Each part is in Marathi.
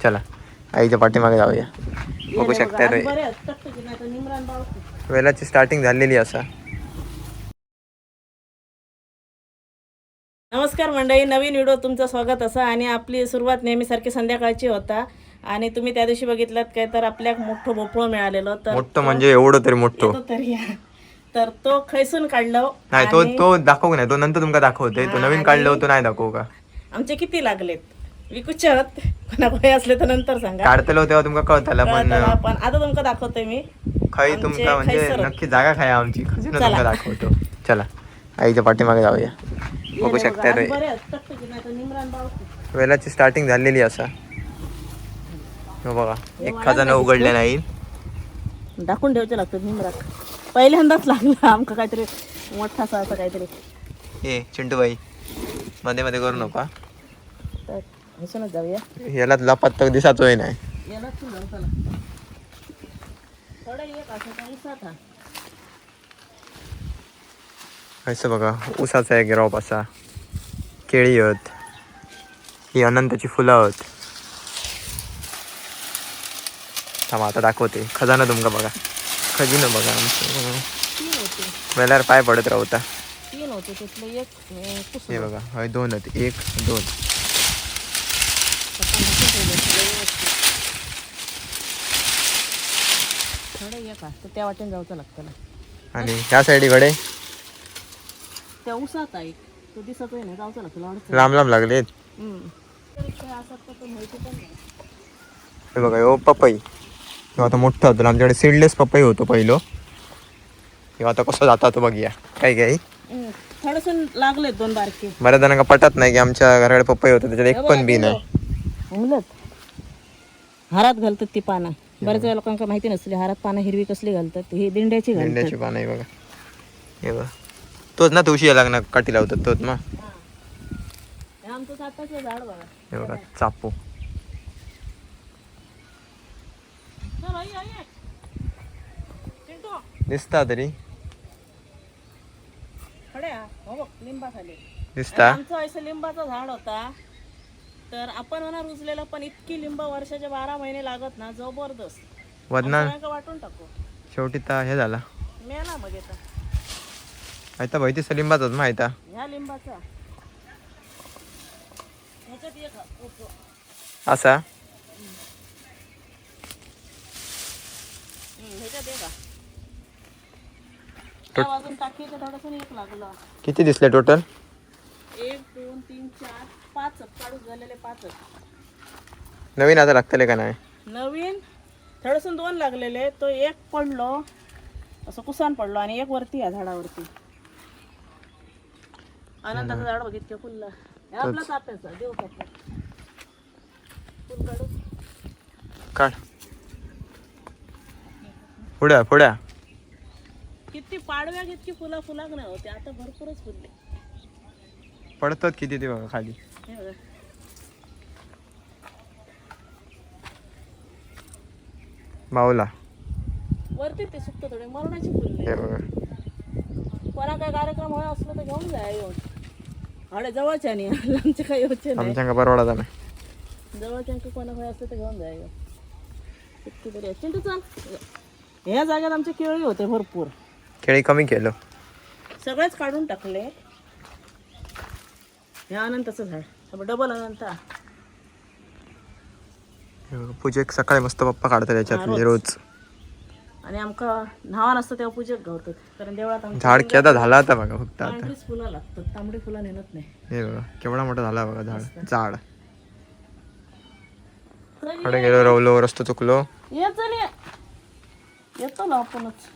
चला आईच्या पाठीमागे जाऊया. बघू शकता वेलाची स्टार्टिंग झालेली असा. नमस्कार मंडळी, नवीन व्हिडिओ तुमचं स्वागत असा. आणि आपली सुरुवात नेहमीसारखी संध्याकाळची होता. आणि तुम्ही त्या दिवशी बघितलात काय तर आपल्याक मोठं भोपळं मिळालेलं. तर मोठं म्हणजे एवढं तरी मोठं तरी तर तो खैसून काढलं नाही. तो दाखवू नाही, तो नंतर तुमका दाखवते. तो नवीन काढलं होतं नाही दाखवू का? आमचे किती लागलेत विकूचे आहेत, कोणाकडे असले तर नंतर सांगा. काढतलो तेव्हा तुमका कळतला पण आता तुमका दाखवते मी. खाई तुमका म्हणजे नक्की जागा खाय आमची खजिना तुमका दाखवतो. चला आईच्या पाठीमागे जाऊया. बघू शकता वेलाची स्टार्टिंग झालेली असा. बघा एक खजाना उघडले नाही. दाखवून ठेवचे लागतात निमराक. पहिल्यांदाच लागला आमका काहीतरी मोठा असा काहीतरी. ए चिंटूबाई मध्ये मध्ये करू नका. तर हसूनच जाऊया. याला लपात तर दिसाचोय नाही. असं बघा ऊसाचा एक गिरॉप असा. केळी आहेत, ही अनंताची फुलं आहेत. थांबा आता दाखवते खजाना तुमका. बघा खजिना बघा आमचं. वेळेला पाय पडत राहता. हे बघा हय 2 आहेत. 1 2 त्या वाटेन जाऊचं लागतं. आणि ह्या साईडीकडे त्या उसात आहे तो दिसत नाही, जाऊचं लागतं. लांब लांब लागलेत. हे बघा हो पपई. किंवा आता मोठं होतं आमच्याकडे सीडलेस पपई होतो पहिलो. किंवा आता कसं जाता तो बघूया. काय काय थोडस लागले 2 बारके. बऱ्याच जणांना पटत नाही की आमच्या घराकडे पपई होतं त्याच्यात एक पण बी नाही. हारात घालतात ती पानं. बऱ्याच वेळा लोकांना माहिती नसली हारात पानं हिरवी कसली घालतात. ही दिंड्याची पानं आहे बघा. हे बघा तोच ना तुळशी लागणार काठी लावतात तोच ना. आमचं साताचं झाड बघा. हे बघा चापू दिसता तरी दिसता. आमचं असं लिंबाचं झाड होता. तर आपण होणार उचलेलं, पण इतकी लिंब वर्षाचे 12 महिने लागत ना, जबरदस्त वदना वाटून टाकू. शेवटी तर हे झाला मेला मग येता. आयता भैतीस लिंबाचाच माहिता. ह्या लिंबाचा ह्याच्यात एक असा ह्याच्यात एक वाजून टाकीचं थोडंसं एक लागलं. किती दिसले टोटल? 1 2 3 4 5 काढून झालेले 5. नवीन आता लागतले का नाही? नवीन थोडस 2 लागलेले. तो एक पडलो असं कुसान पडलो आणि एक वरती या झाडावरती. आनंदाचं झाड बघितलं फुलला. हे आपला चाप्याचा देव चाप्या. फुल काढू काढ. पुढ्या किती पाडव्या किती फुलाक नाही होते. आता भरपूरच फुलले. पडतात किती ते बघा खाली. हे बघा बावला वरती ते सुकत थोडे मरणाची फुलले. हे बघा कोणा काय कार्यक्रम होय असलं तर घेऊन जाय. हडे जवळच्या नाही आमचे काही होते नाही. आमच्या परवडा नाही. जवळच्या कोणा काय असलं तर घेऊन जाय. किती बरी चिंटू चाल. ह्या जागेत आमचे केळी होते भरपूर. केळी कमी केलं. सगळेच काढून टाकले. हे अनंताचं झाड डबल अनंत. पूजेक सकाळी मस्त पप्पा काढतात त्याच्यात म्हणजे रोज. आणि आमका न्हावा नसतं तेव्हा पूजेक गावतात. कारण देवळात झाड केदा झाला आता बघा फक्त आता. फुलं लागतात, तांबडी फुलं नेत नाही. हे बघा केवढा मोठा झाला बघा झाड. कडे गेलो रवलो रस्तो चुकलो. ये चल येतो ना आपणच.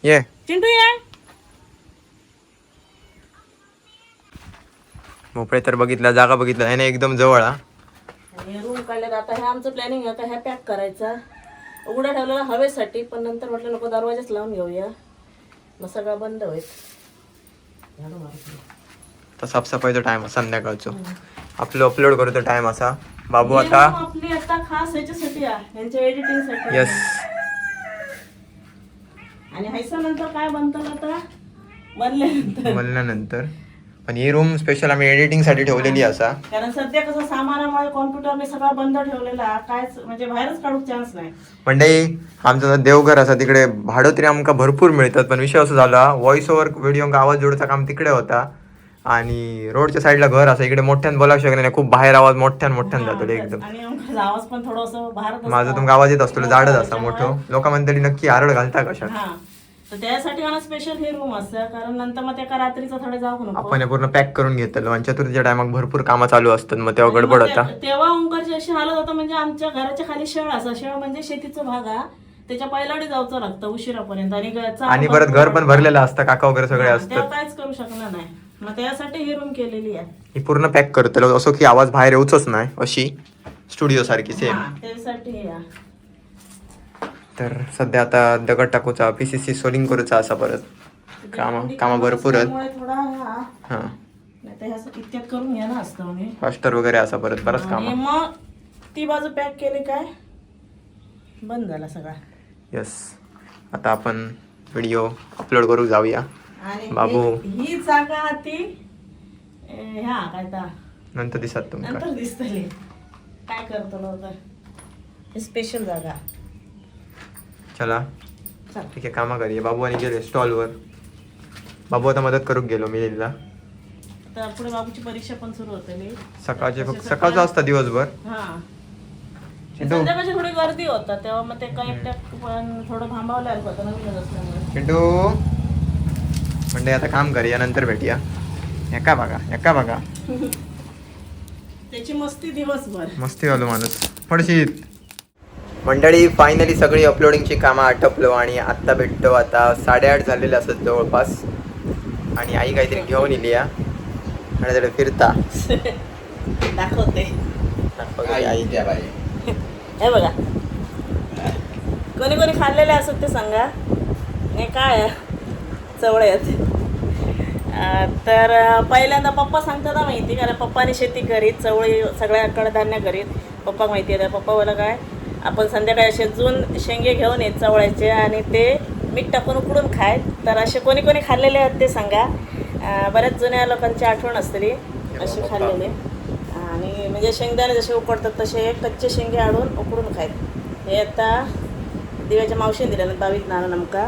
ये चिंटू ये. मोपळे तर बघितला, जागा बघितला याने एकदम जवळ. रूम काढल्यात. आता हे आमचं प्लॅनिंग आता ह्या पॅक करायचा. उघडा ठेवलेला हवेसाठी, पण नंतर म्हटलं नको दरवाजाच लावून घेऊया, मग सगळं बंद होईल. तर साफसफाईचा टाइम संध्याकाळचा आपलं अपलोड करूचा टाइम असा. बाबू आता आपली आता खास ह्याच्यासाठी यांच्या एडिटिंग साठी. यस. आणि ह्याच्या नंतर काय बनतं आता बनल्यानंतर आणि ही रूम स्पेशल आम्ही एडिटिंगसाठी ठेवलेली असा. कारण सध्या कसं सामानामुळे कॉम्प्युटर मी सगळा बंद ठेवलेला, कायच म्हणजे बाहेरच काढूक चान्स नाही. म्हणजे आमचं देवघर असा तिकडे भाडं तरी आमका भरपूर मिळतात, पण विषय असं झाला व्हॉइस ओव्हर व्हिडिओ आवाज जोडचा काम तिकडे होता आणि रोडच्या साईडला घर असं इकडे मोठ्यान बोलावू शकले नाही, खूप बाहेर आवाज मोठ्यान जातो एकदम. आणि आमचा आवाज पण थोडंसं बाहेर माझा तुमका आवाज येत असतो जाडच असा मोठं, लोक म्हणतली नक्की आरड घालता कशा. तर त्यासाठी मला स्पेशल हे रूम असतं, कारण नंतर मग त्या रात्रीचा थोडे जाऊ नको. आपण पूर्ण पॅक करून घेतलं आणि चतुर्थीच्या टायमाक भरपूर कामं चालू असतात, मग तेव्हा गडबड होता. तेव्हा ओंकारची अशी हालत होता, म्हणजे आमच्या घराच्या खाली शेळ असा, शेळ म्हणजे शेतीचा भाग हा, त्याच्या पहिलाडी जाऊचं लागतं उशिरापर्यंत आणि परत घर पण भरलेलं असतं, काका वगैरे सगळे असतात, तेव्हा काहीच करू शकणार नाही. मग त्यासाठी ही रूम केलेली आहे. ही पूर्ण पॅक करतलो असं की आवाज बाहेर येऊच नाही, अशी स्टुडिओ सारखी सेम. त्यासाठी तर सध्या आता दगड टाकूचा PCC सोलिंग करूचा असा, परत कामा भरपूर हा इतक्यात करून घ्या ना असतं मी फास्टर वगैरे असा परत बरंच काम. मग ती बाजू पॅक केली काय बंद झाला सगळा. यस, आता आपण व्हिडिओ अपलोड करू जाऊया. बाबू ही जागा ती ह्या काय ता नंतर दिसत तुमका, नंतर दिसतली काय करतो हे स्पेशल जागा. चला ठीक आहे, कामा करूया. बाबू आणि गेले स्टॉलवर. बाबू आता मदत करूक गेलो मी लिहिला. तर पुढे बाबूची परीक्षा पण सुरू होते सकाळचं असतं दिवसभर. संध्याकाळची थोडी गर्दी होता, तेव्हा मग ते काही पण थोडं थांबावलं होतं नवीन असल्यामुळे. चिंटू म्हणजे आता काम करूया, नंतर भेटूया. एका बघा त्याची मस्ती दिवसभर मस्ती वालो माणूस पडशीत. मंडळी फायनली सगळी अपलोडिंगची कामं आटपलो आणि आत्ता भेटतो. आता 8:30 झालेले असत जवळपास, आणि आई काहीतरी घेऊन इली आणि त्याला फिरता दाखवते आई. हे बघा, कोणी कोणी खाल्लेले असत ते सांगा. हे काय चवळे आहेत. तर पहिल्यांदा पप्पा सांगतात ना माहिती, कारण पप्पाने शेती करीत, चवळी सगळ्या कडधान्य करीत. पप्पा माहिती आहे, पप्पा बोला काय आपण संध्याकाळी शिजून शेंगे घेऊन येत चवळ्याचे आणि ते मीठ टाकून उकडून खायत. तर असे कोणी कोणी खाल्लेले आहेत ते सांगा. बऱ्याच जुन्या लोकांची आठवण असतली असे खाल्लेले. आणि म्हणजे शेंगदाणे जसे उकडतात तसे कच्चे शेंगे आणून उकडून खायत. हे आता दिव्याच्या मावशीने दिलं 22 नाणं नमका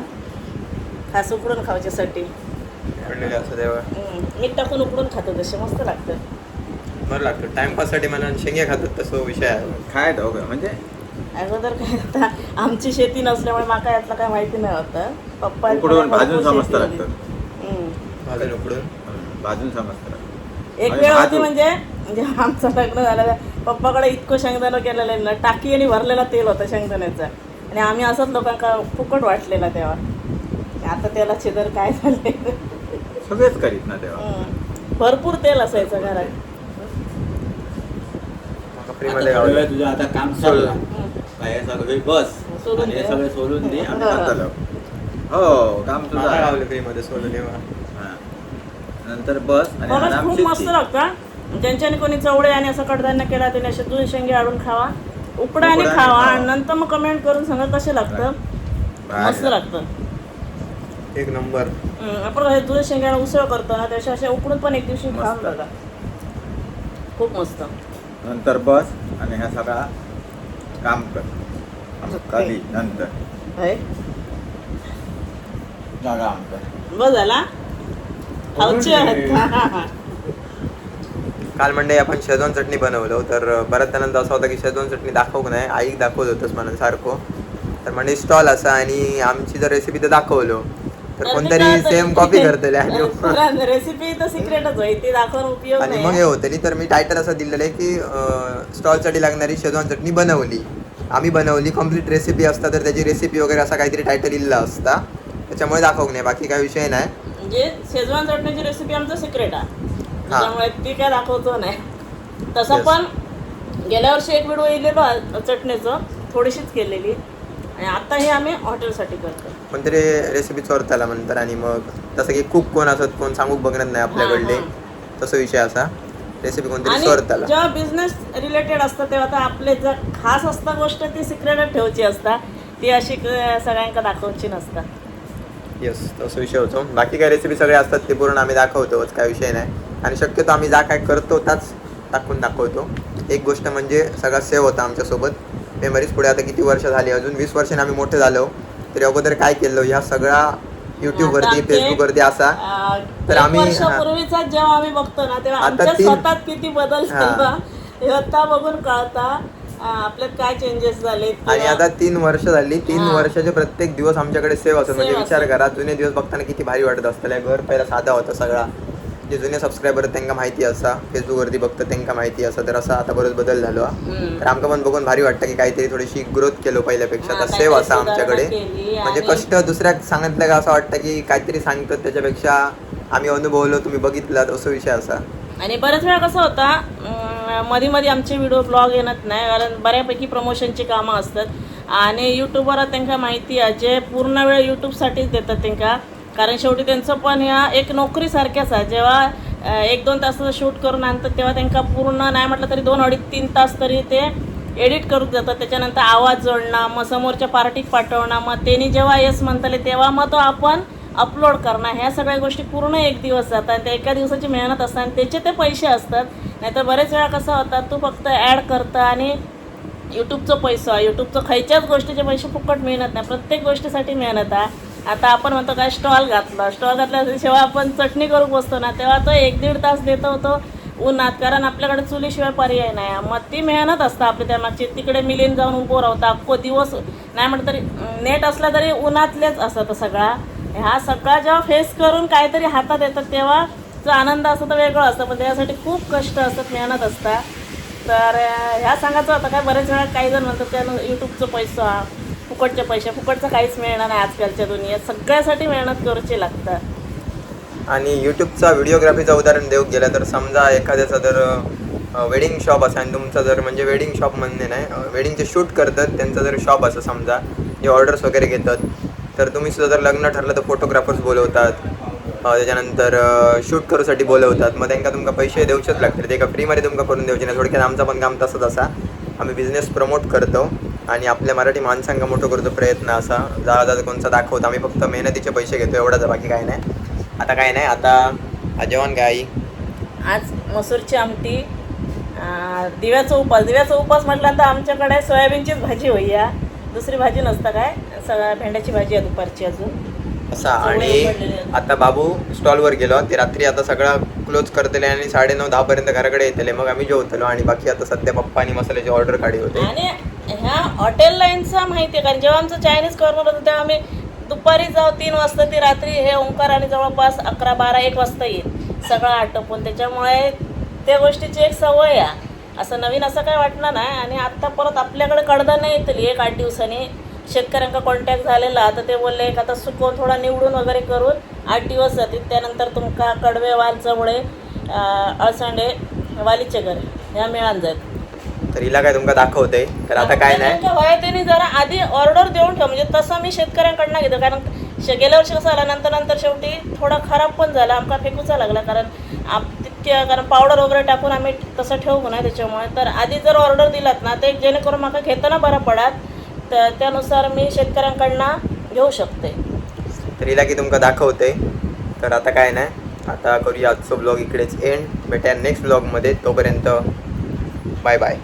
खास उकडून खावायच्यासाठी. मीठ टाकून उकडून खातो तसे मस्त लागतं, बरं लागतं. टाइमपाससाठी म्हणा शेंगे खातात तसं विषय आहे. काय दोघं म्हणजे अगोदर काय आता आमची शेती नसल्यामुळे माका यातलं काय माहिती नाही होतं. पप्पा उकडून भाजून समजतं लागतं. भाजून समजतं. एक वेळ होती म्हणजे आमचं लग्न झालं, पप्पाकडे इतकं शेंगदाणं केलेलं ना, टाकी आणि भरलेला तेल होतं शेंगदाण्याचा, आणि आम्ही असंच लोकांना फुकट वाटलेला तेव्हा. आता त्याला छिदर काय झाले, सगळेच करीत ना तेव्हा. भरपूर तेल असायचं घरात. तुझं आता काम चालू काय सगळे बस सोडून हे सगळे सोडून दे. हो काम तुझं मध्ये सोडून नंतर बस. खूप मस्त लागतं. ज्यांच्याने कोणी चवळे आणि असं कडधान्य केला त्याने असे दूध शेंगे आणून खावा, उकडा आणि खावा, आणि नंतर मग कमेंट करून सांगा कसे लागतं. मस्त लागतं, एक नंबर. आपण हे दूध शेंगा उसळ करतो ना त्याच्या अशा उकडून पण एक दिवशी खाऊन बघा, खूप मस्त. नंतर बस आणि ह्या सगळा काम कर कधी नंतर जागा बस झाला. काल म्हणजे आपण शेजवान चटणी बनवलो, तर बऱ्याच जणांचा असं होता की शेजवान चटणी दाखवू नाही, आई दाखवत होतच म्हणून सारखं. तर म्हणजे स्टॉल असा आणि आमची जर रेसिपी तर दाखवलो तर कोणतरी सेम कॉपी करतले आणि रेसिपी तर सिक्रेटच होई, ती दाखवून उपयोग आणि मग हे होतली. तर मी टायटल असं दिलेलं आहे की स्टॉलसाठी लागणारी शेजवान चटणी बनवली, आम्ही बनवली, कम्प्लीट रेसिपी असता तर त्याची रेसिपी वगैरे असा काहीतरी टायटल लिहिला असता, त्याच्यामुळे दाखवू नाही, बाकी काही विषय नाही. म्हणजे शेजवान चटणीची रेसिपी आमचं सिक्रेट आहे, त्यामुळे ती काय दाखवतो नाही. तसं पण गेल्या वर्षी एक व्हिडिओ येलेलो चटणीचं, थोडीशीच केलेली, आणि आता हे आम्ही हॉटेलसाठी करतो. कोणतरी रेसिपी चोरताला म्हणतात, आणि मग तसं की खूप कोण असत कोण सांगूक बघणार नाही आपल्याकडले, तसं विषय असा रेसिपी कोणतरी चोरताला. जेव्हा बिझनेस रिलेटेड असतं तेव्हा तर आपले जर खास असता गोष्ट ती सिक्रेटच ठेवायची असता, ती अशी सगळ्यांका दाखवायची नसतात. येस, तसं विषय होतो. बाकी काय रेसिपी सगळे असतात ते पूर्ण आम्ही दाखवतोच, काय विषय नाही. आणि शक्यतो आम्ही जा काय करतो त्याच टाकून दाखवतो. एक गोष्ट म्हणजे सगळा सेव्ह होता आमच्यासोबत मेमरीज. पुढे आता किती वर्ष झाली, अजून 20 वर्षांनी आम्ही मोठे झालो तरी अगोदर काय केलं ह्या सगळा युट्यूबवरती फेसबुकवरती असा. तर आम्ही वर्षापूर्वीचा जेव्हा आम्ही बघतो ना तेव्हा आता आमच्या 3 स्वतःत किती बदल झाला हे आता बघून कळता आपल्यात काय चेंजेस झाले. आणि आता 3 वर्ष झाली. 3 हा. वर्षाचे प्रत्येक दिवस आमच्याकडे सेव्ह असतो. म्हणजे Save विचार करा, जुने दिवस बघताना किती भारी वाटत असतं. घर पहिला साधा होता सगळा. जे जुने सबस्क्रायबर त्यांना माहिती असा, फेसबुकवरती बघतं त्यांना माहिती असा. तर असा आता बरोच बदल झालो हा. तर आमका पण बघून भारी वाटतं की काहीतरी थोडीशी ग्रोथ केलो पहिल्यापेक्षा. हा, आता काहीतरी सेव्ह असा सुधारणा आमच्याकडे. केली म्हणजे आणि- कष्ट दुसऱ्याक सांगितलं का असं वाटतं की काहीतरी सांगतात त्याच्यापेक्षा आम्ही अनुभवलो, तुम्ही बघितलात असं विषय असा. आणि बऱ्याच वेळा कसं होता मध्ये मध्ये आमचे व्हिडिओ ब्लॉग येणार नाही कारण बऱ्यापैकी प्रमोशनची कामं असतात आणि यूट्यूबवर त्यांना माहिती आहे जे पूर्ण वेळ यूट्यूबसाठीच देतात त्यांना. कारण शेवटी त्यांचं पण ह्या एक नोकरीसारख्याच आहे. जेव्हा 1-2 तासाचं शूट करून आणतात तेव्हा त्यांना पूर्ण नाही म्हटलं तरी 2-2.5-3 तास तरी ते एडिट करून जातात. त्याच्यानंतर आवाज जोडणं, मग समोरच्या पार्टीत पाठवणं, मग त्यांनी जेव्हा येस म्हणताले तेव्हा मग तो आपण अपलोड करणं, ह्या सगळ्या गोष्टी पूर्ण एक दिवस जातात. त्या एका दिवसाची मेहनत असतात आणि त्याचे ते पैसे असतात. नाहीतर बरेच वेळा कसं होतात तू फक्त ॲड करतं आणि यूट्यूबचं पैसा, यूट्यूबचं खायच्याच गोष्टीचे पैसे फुकट मिळत नाही. प्रत्येक गोष्टीसाठी मेहनत आहे. आता आपण म्हणतो काय स्टॉल घातला जेव्हा आपण चटणी करून बसतो ना तेव्हा तो 1-1.5 तास देतो होतो उन्हात, कारण आपल्याकडे चुलीशिवाय पर्याय नाही. मग ती मेहनत असतं आपली त्यामागची. तिकडे मिलियन जाऊन उभं राहतं अख्खो दिवस, नाही म्हटलं तरी नेट असला तरी उन्हातलेच असतं सगळा. हा सगळा जेव्हा फेस करून काहीतरी हातात येतात तेव्हा जो आनंद असतो तो वेगळा असतो. पण त्याच्यासाठी खूप कष्ट असतात, मेहनत असतात. तर ह्या सांगायचं होतं काय बरेच वेळा काही जण म्हणतात त्यानं यूट्यूबचं पैसा, फुकटचे पैसे, फुकटचं काहीच मिळणार नाही आजकालच्या दुनियेत. सगळ्यासाठी मेहनत करूची लागतं. आणि यूट्यूबचा व्हिडिओग्राफीचं उदाहरण देऊ गेलं तर समजा एखाद्याचा जर वेडिंग शॉप असा आणि तुमचं जर म्हणजे वेडिंग शॉप म्हणणे नाही, वेडिंगचे शूट करतात त्यांचं जर शॉप असं समजा जे ऑर्डर्स वगैरे घेतात, तर तुम्ही सुद्धा जर लग्न ठरलं तर फोटोग्राफर्स बोलवतात, त्याच्यानंतर शूट करूसाठी बोलवतात. मग त्यांना तुमका पैसे देऊचेच लागतील, ते का फ्रीमध्ये तुमका करून देऊचे नाही. थोडक्यात आमचा पण काम तसंच असा. आम्ही बिझनेस प्रमोट करतो आणि आपल्या मराठी माणसांना मोठं करतो प्रयत्न असा. जा कोणचा दाखवतो, आम्ही फक्त मेहनतीचे पैसे घेतो एवढाच, बाकी काय नाही. आता काय नाही. आता जेवण काय आई? आज मसूरची आमटी, दिव्याचा उपास म्हटल्यानंतर आमच्याकडे सोयाबीनचीच भाजी होईया, दुसरी भाजी नसतं काय. सगळ्या भेंड्याची भाजी आहे दुपारची अजून असा. आणि आता बाबू स्टॉलवर गेलो, ते रात्री आता सगळं क्लोज करतले आणि 9:30-10 पर्यंत घराकडे येतले. मग आम्ही जेवतलो आणि बाकी आता सध्या पप्पानी मसाल्याची ऑर्डर काढली होते. आणि ह्या हॉटेल लाईनचा माहिती आहे कारण जेव्हा आमचं चायनीज कॉर्नर होतं तेव्हा आम्ही दुपारी जाऊ 3 वाजता, ती रात्री हे ओंकार आणि जवळपास 11-12-1 वाजता येईल सगळं आटोपून. त्याच्यामुळे त्या गोष्टीची एक सवय आहे. असं नवीन असं काय वाटणार नाही. आणि आत्ता परत आपल्याकडे कडधान्य येतली 1-8 दिवसांनी. शेतकऱ्यांचा कॉन्टॅक्ट झालेला, तर ते बोलले एक आता सुकवून थोडा निवडून वगैरे करून 8 दिवस जातील. त्यानंतर तुमका कडवे, वाल, चवळे, अळसंडे, वालीचे घर ह्या मिळान जाईल. तर हिला काय तुमका दाखवते. तर आता काय नाही, त्यांनी जरा आधी ऑर्डर देऊन ठेव, म्हणजे तसं मी शेतकऱ्यांकडनं घेतो. कारण गेल्या वर्षी कसं झालं नंतर शेवटी थोडा खराब पण झाला, आमका फेकूचा लागला. कारण पावडर वगैरे टाकून आम्ही तसं ठेवू ना त्याच्यामुळे. तर आधी जर ऑर्डर दिलात ना ते जेणेकरून मला घेताना बरं पडत, तर त्यानुसार मी शेतकऱ्यांकडनं घेऊ शकते. तर हिला की तुमका दाखवते. तर आता काय नाही, आता करूया आजचा ब्लॉग इकडेच एंड. भेटूया नेक्स्ट ब्लॉगमध्ये. तोपर्यंत बाय बाय.